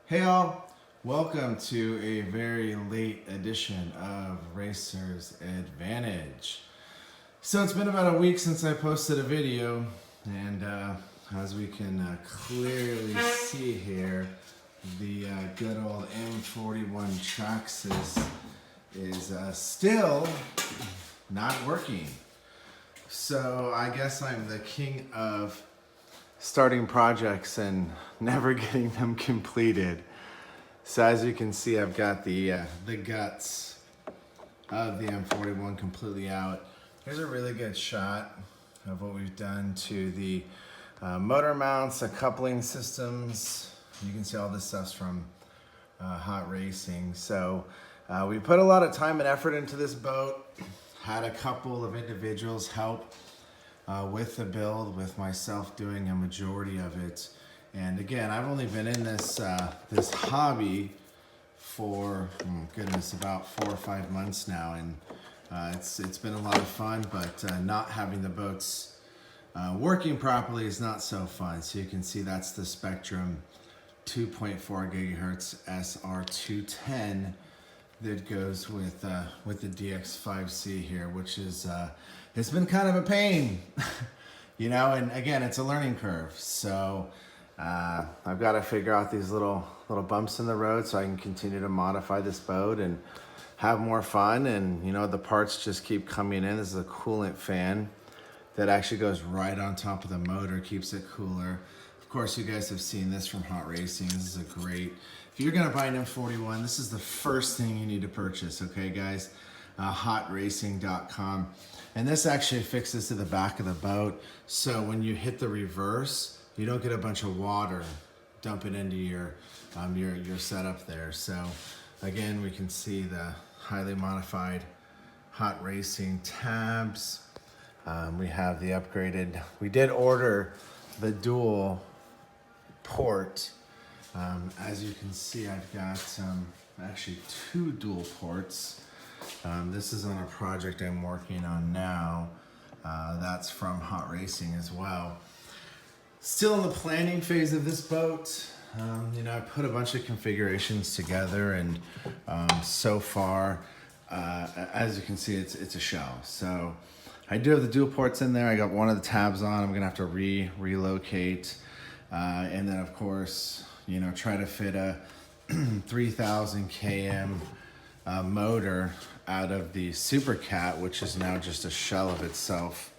Hey all, welcome to a very late edition of Racer's Advantage. So it's been about a week since I posted a video, and as we can clearly see here, the good old M41 TRAXXAS is still not working. So I guess I'm the king of starting projects and never getting them completed. So as you can see, I've got the guts of the M41 completely out. Here's a really good shot of what we've done to the motor mounts, the coupling systems. You can see all this stuff's from Hot Racing. So we put a lot of time and effort into this boat. Had a couple of individuals help with the build, with myself doing a majority of it. And again, I've only been in this this hobby for goodness, about 4 or 5 months now, and it's been a lot of fun. But not having the boats working properly is not so fun. So you can see that's the Spectrum 2.4 gigahertz SR210 that goes with the DX5C here, which is it's been kind of a pain, you know. And again, it's a learning curve. So I've got to figure out these little bumps in the road so I can continue to modify this boat and have more fun. And you know, the parts just keep coming in. This is a coolant fan that actually goes right on top of the motor, keeps it cooler. Of course, you guys have seen this from Hot Racing. This is a great, if you're gonna buy an M41, this is the first thing you need to purchase, okay guys? Hotracing.com. And this actually fixes to the back of the boat, so when you hit the reverse, you don't get a bunch of water dumping into your setup there. So again, we can see the highly modified Hot Racing tabs. We have the upgraded, we did order the dual port. As you can see, I've got actually 2 dual ports. This is on a project I'm working on now. That's from Hot Racing as well. Still in the planning phase of this boat. You know, I put a bunch of configurations together, and so far, as you can see, it's a shell. So I do have the dual ports in there. I got one of the tabs on. I'm gonna have to relocate, and then of course, you know, try to fit a 3,000 km motor out of the Supercat, which is now just a shell of itself.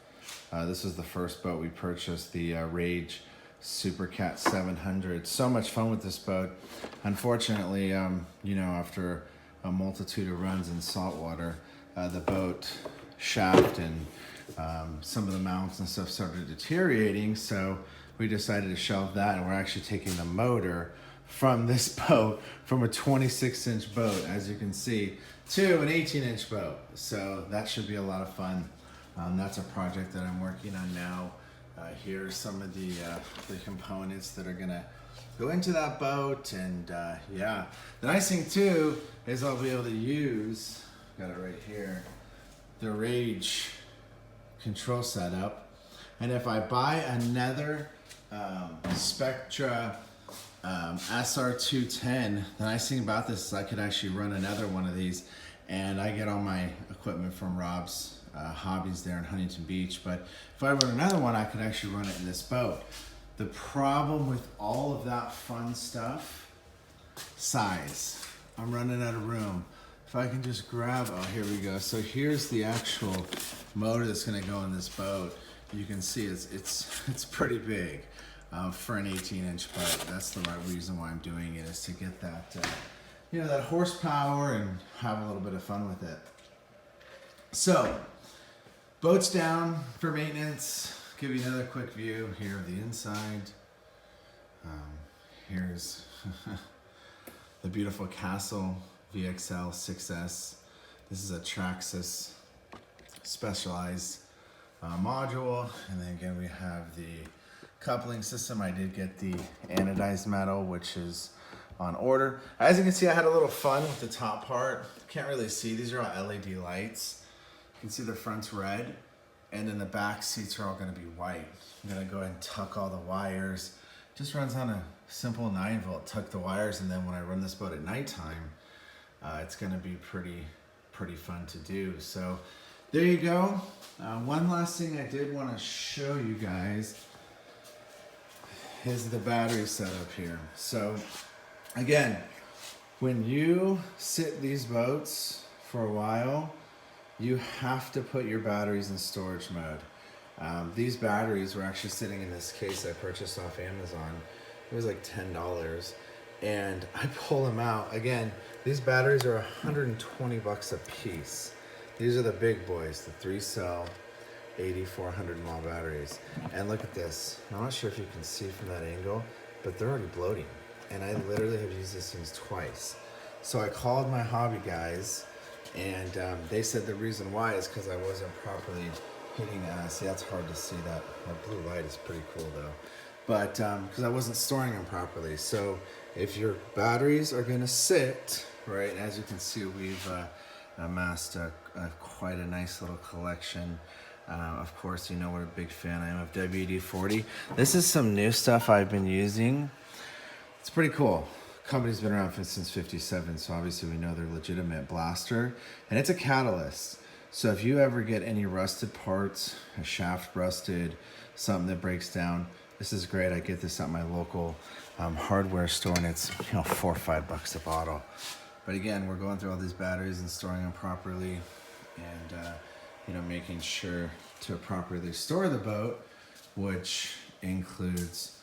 This is the first boat we purchased, the Rage Supercat 700. So much fun with this boat. Unfortunately, you know, after a multitude of runs in saltwater, the boat shaft and some of the mounts and stuff started deteriorating, so we decided to shelve that, and we're actually taking the motor from this boat, from a 26-inch boat, as you can see, to an 18-inch boat. So that should be a lot of fun. That's a project that I'm working on now. Here are some of the components that are gonna go into that boat, and yeah. The nice thing too is I'll be able to use, got it right here, the Rage control setup. And if I buy another Spectra SR210, the nice thing about this is I could actually run another one of these, and I get all my equipment from Rob's Hobbies there in Huntington Beach. But if I run another one, I could actually run it in this boat. The problem with all of that fun stuff, size. I'm running out of room. If I can just grab, oh, here we go. So here's the actual motor that's gonna go in this boat. You can see it's pretty big for an 18-inch boat. That's the right reason why I'm doing it, is to get that, you know, that horsepower and have a little bit of fun with it. So, boat's down for maintenance. Give you another quick view here of the inside. Here's the beautiful Castle VXL 6S. This is a TRAXXAS specialized module. And then again, we have the coupling system. I did get the anodized metal, which is on order. As you can see, I had a little fun with the top part. Can't really see, these are all LED lights. You can see the front's red, and then the back seats are all gonna be white. I'm gonna go ahead and tuck all the wires Just runs on a simple 9-volt, tuck the wires, and then when I run this boat at nighttime, it's gonna be pretty fun to do. So there you go. One last thing I did want to show you guys is the battery setup here. So again, when you sit these boats for a while, you have to put your batteries in storage mode. These batteries were actually sitting in this case I purchased off Amazon. It was like $10. And I pull them out. Again, these batteries are 120 bucks a piece. These are the big boys, the 3-cell 8400 mAh batteries. And look at this. I'm not sure if you can see from that angle, but they're already bloating. And I literally have used these things twice. So I called my hobby guys, and they said the reason why is because I wasn't properly hitting, see, that's hard to see. That blue light is pretty cool though. But because I wasn't storing them properly. So if your batteries are gonna sit, right, and as you can see, we've amassed quite a nice little collection. Of course, you know what a big fan I am of WD-40. This is some new stuff I've been using. It's pretty cool. Company's been around since '57, so obviously we know they're legitimate blaster, and it's a catalyst. So if you ever get any rusted parts, a shaft rusted, something that breaks down, this is great. I get this at my local hardware store, and it's, you know, $4 or $5 a bottle. But again, we're going through all these batteries and storing them properly, and you know, making sure to properly store the boat, which includes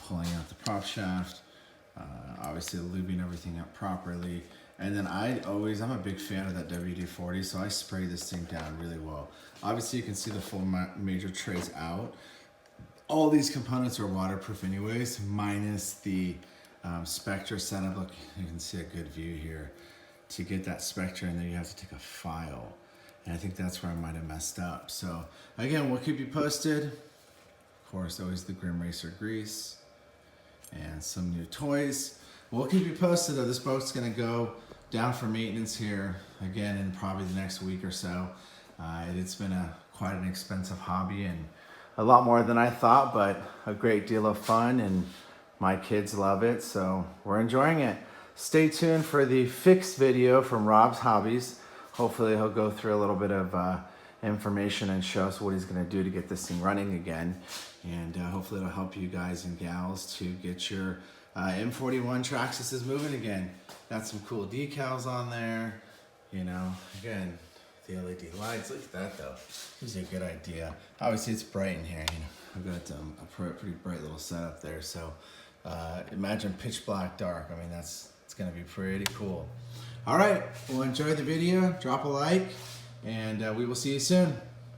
pulling out the prop shaft, obviously lubing everything up properly. And then I'm a big fan of that WD-40, so I spray this thing down really well. Obviously you can see the full major trays out. All these components are waterproof anyways, minus the Spectra setup. Look, you can see a good view here. To get that Spectra in there, you have to take a file. And I think that's where I might have messed up. So again, we'll keep you posted. Of course, always the Grim Racer grease and some new toys. We'll keep you posted though. This boat's gonna go down for maintenance here again in probably the next week or so. It's been quite an expensive hobby, and a lot more than I thought, but a great deal of fun, and my kids love it, so we're enjoying it. Stay tuned for the fixed video from Rob's Hobbies. Hopefully he'll go through a little bit of information and show us what he's gonna do to get this thing running again. And hopefully it'll help you guys and gals to get your M41 TRAXXAS moving again. Got some cool decals on there, you know, again, the LED lights. Look at that though, gives you a good idea. Obviously it's bright in here, you know. I've got a pretty bright little setup there, so imagine pitch black dark. I mean, it's gonna be pretty cool. All right, well, enjoy the video, drop a like, and we will see you soon.